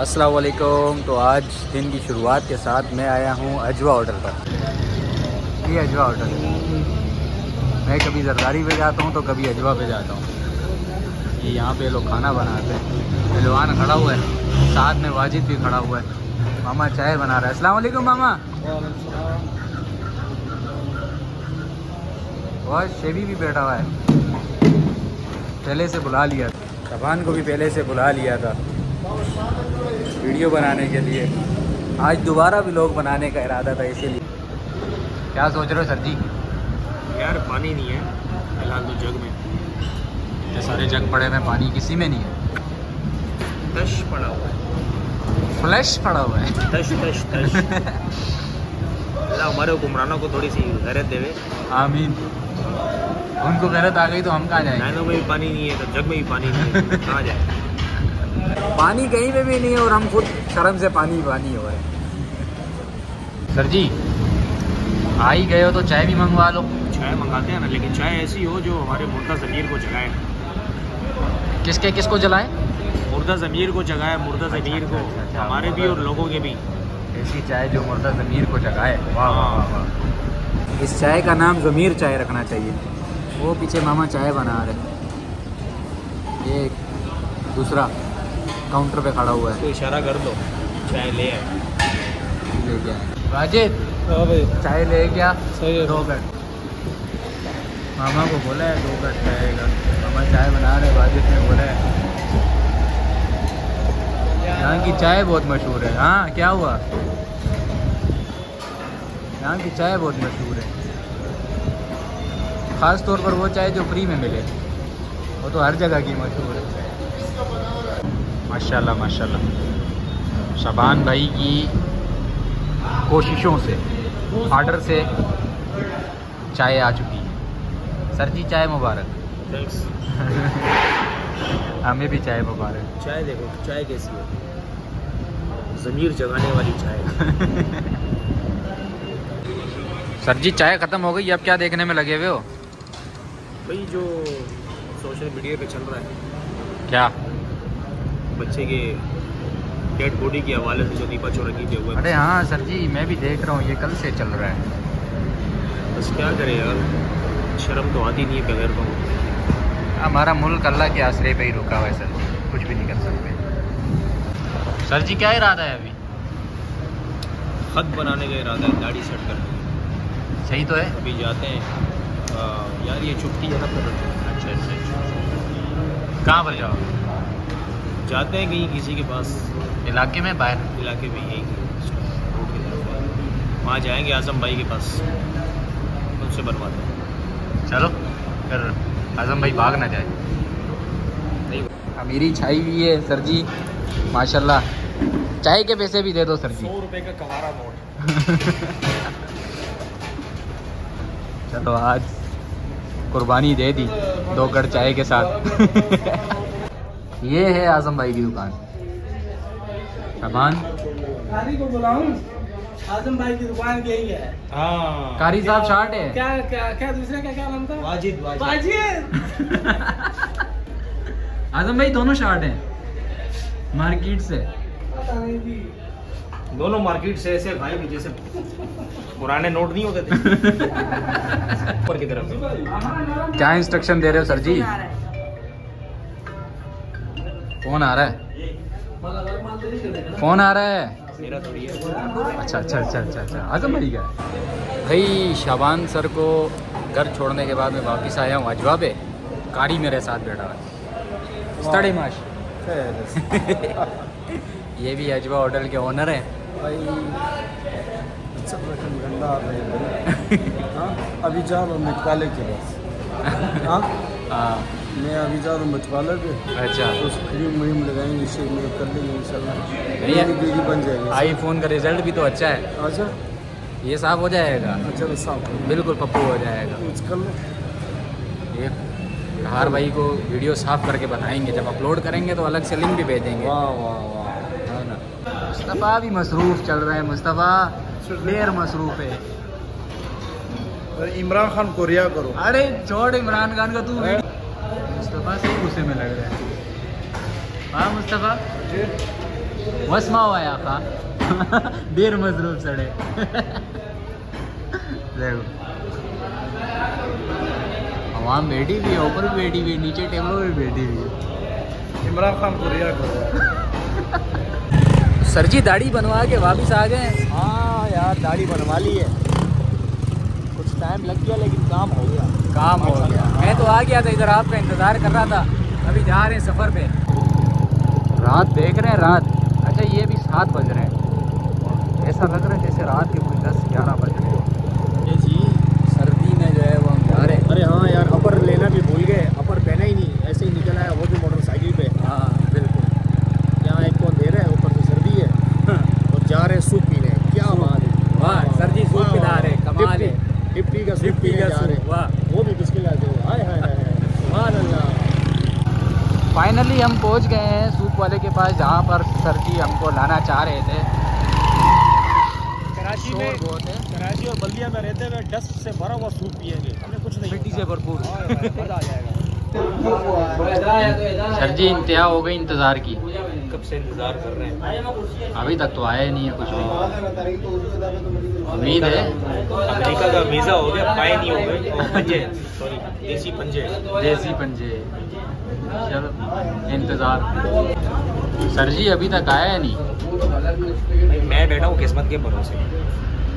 अस्सलाम वालेकुम। तो आज दिन की शुरुआत के साथ मैं आया हूँ अजवा होटल पर। ये अजवा होटल, मैं कभी जरदारी पे जाता हूँ तो कभी अजवा पे जाता हूँ। ये यहाँ पे लोग खाना बनाते हैं। पहलवान खड़ा हुआ है, साथ में वाजिद भी खड़ा हुआ है। मामा चाय बना रहा है। अस्सलाम वालेकुम मामा। और शेबी भी बैठा हुआ है, पहले से बुला लिया था। शबान को भी पहले से बुला लिया था वीडियो बनाने के लिए। आज दोबारा भी लोग बनाने का इरादा था, इसीलिए। क्या सोच रहे हो सर जी? यार पानी नहीं है फिलहाल तो जग में। ये सारे जग पड़े हुए, पानी किसी में नहीं है। तश पड़ा हुआ है, फ्लैश पड़ा हुआ है। तश तश तश। अल्लाह हमारे हुक्मरानों को थोड़ी सी गैरत देवे। आमीन। उनको गैरत आ गई तो हम कहाँ जाएंगे? नैनों में भी पानी नहीं है तो जग में भी पानी नहीं है, कहाँ जाए? पानी कहीं पे भी नहीं है और हम खुद शर्म से पानी पानी हो रहे हैं। सर जी आ ही गए हो तो चाय भी मंगवा लो। चाय मंगाते हैं ना, लेकिन चाय ऐसी हो जो हमारे मुर्दा ज़मीर को जगाए। किसको जलाए? मुर्दा ज़मीर को जगाए, मुर्दा ज़मीर को, हमारे भी और लोगों के भी। ऐसी चाय जो मुर्दा ज़मीर को जगाए। वाह वाह वाह। इस चाय का नाम ज़मीर चाय रखना चाहिए। वो पीछे मामा चाय बना रहे, ये दूसरा काउंटर पे खड़ा हुआ है। तो इशारा कर दो, चाय ले आए। ले गया वाजिद। हाँ भाई चाय ले गया। सही है। 2 कट मामा को बोला है, 2 कट चाहेगा। मामा चाय बना रहे, वाजिद ने बोला है यहाँ की चाय बहुत मशहूर है। हाँ क्या हुआ? यहाँ की चाय बहुत मशहूर है, ख़ास तौर पर वो चाय जो फ्री में मिले, वो तो हर जगह की मशहूर है। माशाल्लाह माशाल्लाह, शबान भाई की कोशिशों से, ऑर्डर से चाय आ चुकी है। सर जी चाय मुबारक। थैंक्स। हमें भी चाय मुबारक। चाय देखो, चाय कैसी है, ज़मीर जगाने वाली चाय। सर जी चाय ख़त्म हो गई, अब क्या देखने में लगे हुए हो? भाई जो सोशल मीडिया पे चल रहा है, क्या? बच्चे के डेड बॉडी के हवाले से जो दीपा चौरंगी दिया हुआ है। अरे हाँ सर जी, मैं भी देख रहा हूँ, ये कल से चल रहा है। बस क्या करे यार, शर्म तो आती नहीं है बगैर को। हमारा मुल्क अल्लाह के आसरे पे ही रुका हुआ है सर जी, कुछ भी नहीं कर सकते। सर जी क्या इरादा है अभी? खत बनाने का इरादा है, दाढ़ी सेट करने का। सही तो है। अभी जाते हैं। यार ये छुट्टी है ना फिर। अच्छा। कहाँ पर जाओ? जाते हैं कहीं किसी के पास, इलाके में, बाहर? इलाके में यही रोड की तरफ है। वहाँ जाएंगे आज़म भाई के पास, उनसे बनवाते हैं। चलो फिर आज़म भाई भाग ना जाए। नहीं अमीरी छाई हुई है सर जी माशाल्लाह। चाय के पैसे भी दे दो सर जी। 100 रुपये का कवारा नोट। चलो आज कुर्बानी दे दी 2 कट चाय के साथ। ये है आज़म भाई की दुकान। शबान को बुलाऊं? आज़म भाई की दुकान यही है। हाँ कारी साहब शार्ट है। क्या क्या क्या दूसरे का क्या नाम था? वाजिद। वाजिद। आज़म भाई दोनों शार्ट हैं मार्केट से। पता नहीं जी। दोनों मार्केट से ऐसे भाई भी जैसे पुराने नोट नहीं होते थे। ऊपर की तरफ से। क्या इंस्ट्रक्शन दे रहे हो सर जी? फोन आ रहा है, फोन आ रहा है। मेरा थोड़ी है। अच्छा। आज़म भाई का भाई। शाबान सर को घर छोड़ने के बाद मैं वापस आया हूँ अजवा पे। कारी मेरे साथ बैठा है। स्टडी माश। ये भी अजवा होटल के ओनर हैं। अभी जा रहा हूँ मचकाले के पास। हाँ मैं अभी जा रहा हूँ मचकाले पे। अच्छा उस क्रीम व्रीम लगाएंगे, शेक में कर लेंगे इंशाल्लाह। नहीं है। दीदी बन जाएगी। आईफोन का रिजल्ट भी तो अच्छा है। अच्छा ये साफ हो जाएगा। अच्छा तो साफ बिल्कुल पप्पू हो जाएगा। कुछ कर लो। ये हर भाई को वीडियो साफ करके बनाएंगे, जब अपलोड करेंगे तो अलग से लिंक भी भेजेंगे। वाह वाह वाह। है ना। मुस्तफ़ा भी मसरूफ़ चल रहा है। मुस्तफ़ा ढेर मसरूफ़ है। इमरान खान को रिया करो। अरे छोड़ इमरान खान का तू। मुस्तफ़ा से गुस्से में लग रहा है। हाँ मुस्तफ़ा वसमा हुआ या खा देर मजरूफ सड़े। देखो आवाम बैठी भी है, ऊपर भी बैठी हुई है, नीचे टेबलों पे भी बैठी हुई है। इमरान खान को रिया कर रहा है। सर जी दाढ़ी बनवा के वापस आ गए। हाँ यार दाढ़ी बनवा ली है, कुछ टाइम लग गया लेकिन काम हो गया। काम हो गया। मैं तो आ गया था इधर, आपका इंतज़ार कर रहा था। अभी जा रहे हैं सफ़र पे। रात देख रहे हैं, रात। अच्छा ये भी 7 बज रहे हैं। ऐसा लग रहा है जैसे रात के कोई 10-11 बज रहे हैं। जी सर्दी में जो है वो हम जा रहे हैं। अरे हाँ यार, अपर लेना भी भूल गए, अपर पहना ही नहीं, ऐसे ही निकल आया, वो भी मोटरसाइकिल पे। हाँ बिल्कुल। यहाँ एक कौन दे रहा है, ऊपर से सर्दी है और जा रहे हैं सूप पीने। क्या बात है, वाह सर जी, सूप पिला रहे, कमाल है। डिप्टी का सूप पीने जा रहे हैं। वाह, वो भी बिस्किट लाते हो। हाय हाय हाय, सुभान अल्लाह। फाइनली हम पहुंच गए हैं सूप वाले के पास, जहाँ पर सर जी हमको लाना चाह रहे थे। कराची में, कराची और बल्दिया में रहते हुए डस्ट से भरा हुआ सूप पिएंगे, हमें कुछ नहीं, मिट्टी से भरपूर। मजा आ जाएगा। सर जी इंतहा हो गई इंतज़ार की। कब से इंतजार कर रहे हैं, अभी तक तो आया ही नहीं है कुछ भी। उम्मीद है अमेरिका का वीज़ा हो गया, पाए नहीं हो गए, पंजे, सॉरी देसी पंजे। देसी पंजे। चलो इंतज़ार। सर जी अभी तक आया नहीं। भाई मैं बैठा हूँ किस्मत के भरोसे,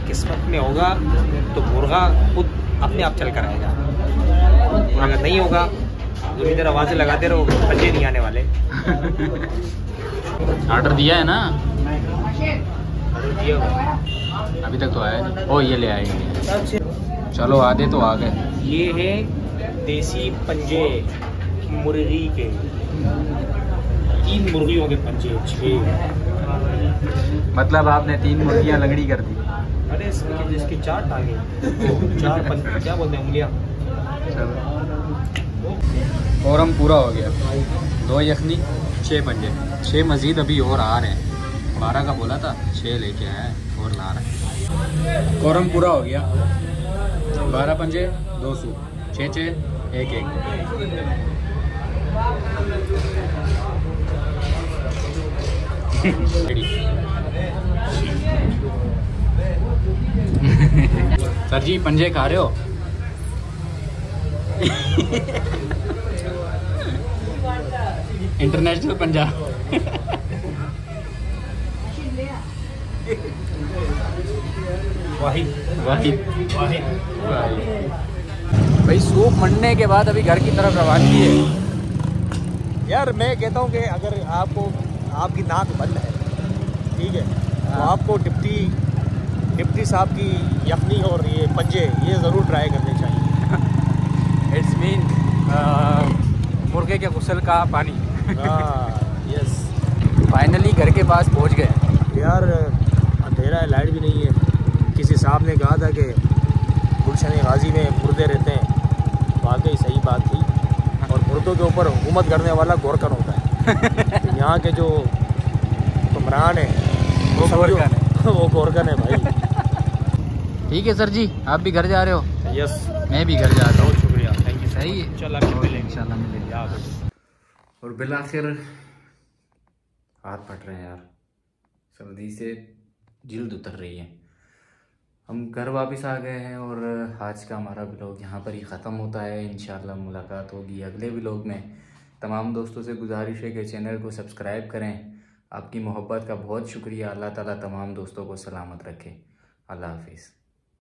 किस्मत में होगा तो मुर्गा खुद अपने आप चल कर आएगा, और अगर नहीं होगा जो इधर आवाज़ें लगाते रहो, पंजे नहीं आने वाले। ऑर्डर दिया है ना? ऑर्डर दिया हुआ। अभी तक तो आया नहीं। ओ ये ले आएंगे। चलो आधे तो आ गए। ये है देसी पंजे मुर्गी के, 3 मुर्गियों के पंजे, 6। मतलब आपने 3 मुर्गियाँ लंगड़ी कर दी। अरे जिसकी 4 टांगे, 4 क्या बोलते हैं, उंगलियाँ। फॉर्म पूरा हो गया। 2 यखनी 6 पंजे, 6 मज़ीद अभी और आ रहे हैं। 12 का बोला था, 6 लेके आया है और ला रहे हैं। फॉर्म पूरा हो गया। 12 पंजे 2 सूप, 6-6 1-1। सर जी पंजे खा रहे हो? इंटरनेशनल पंजाब। वाहिद वाहिद वाहिद। भाई सूप मंडने के बाद अभी घर की तरफ रवानगी है। यार मैं कहता हूँ कि अगर आपको, आपकी नाक बंद है, ठीक है, तो आपको डिप्टी साहब की यखनी और ये पंजे ये ज़रूर ट्राई करने चाहिए। इट्स मीन मुर्गे के गुस्ल का पानी। यस। फाइनली घर के पास पहुंच गए। यार अंधेरा है, लाइट भी नहीं है। किसी साहब ने कहा था कि गुलशन गाजी में मुर्दे रहते हैं, वाकई सही बात थी। और मुर्दों के ऊपर हुकूमत करने वाला गोरकन होता है। यहाँ के जो हुक्मरान है वो गोरकन है, वो गोरकन है भाई। ठीक है सर जी, आप भी घर जा रहे हो? यस, मैं भी घर जाता हूँ। बहुत शुक्रिया, थैंक यू। सही है, इंशाल्लाह मिलेंगे, इंशाल्लाह मिलेंगे। और और बिलाखिर हाथ फट रहे हैं यार, सर्दी से जिल्द उतर रही है। हम घर वापस आ गए हैं और आज का हमारा व्लॉग यहाँ पर ही ख़त्म होता है। इंशाल्लाह मुलाकात होगी अगले व्लॉग में। तमाम दोस्तों से गुजारिश है कि चैनल को सब्सक्राइब करें। आपकी मोहब्बत का बहुत शुक्रिया। अल्लाह ताला तमाम दोस्तों को सलामत रखे। अल्लाह हाफिज़।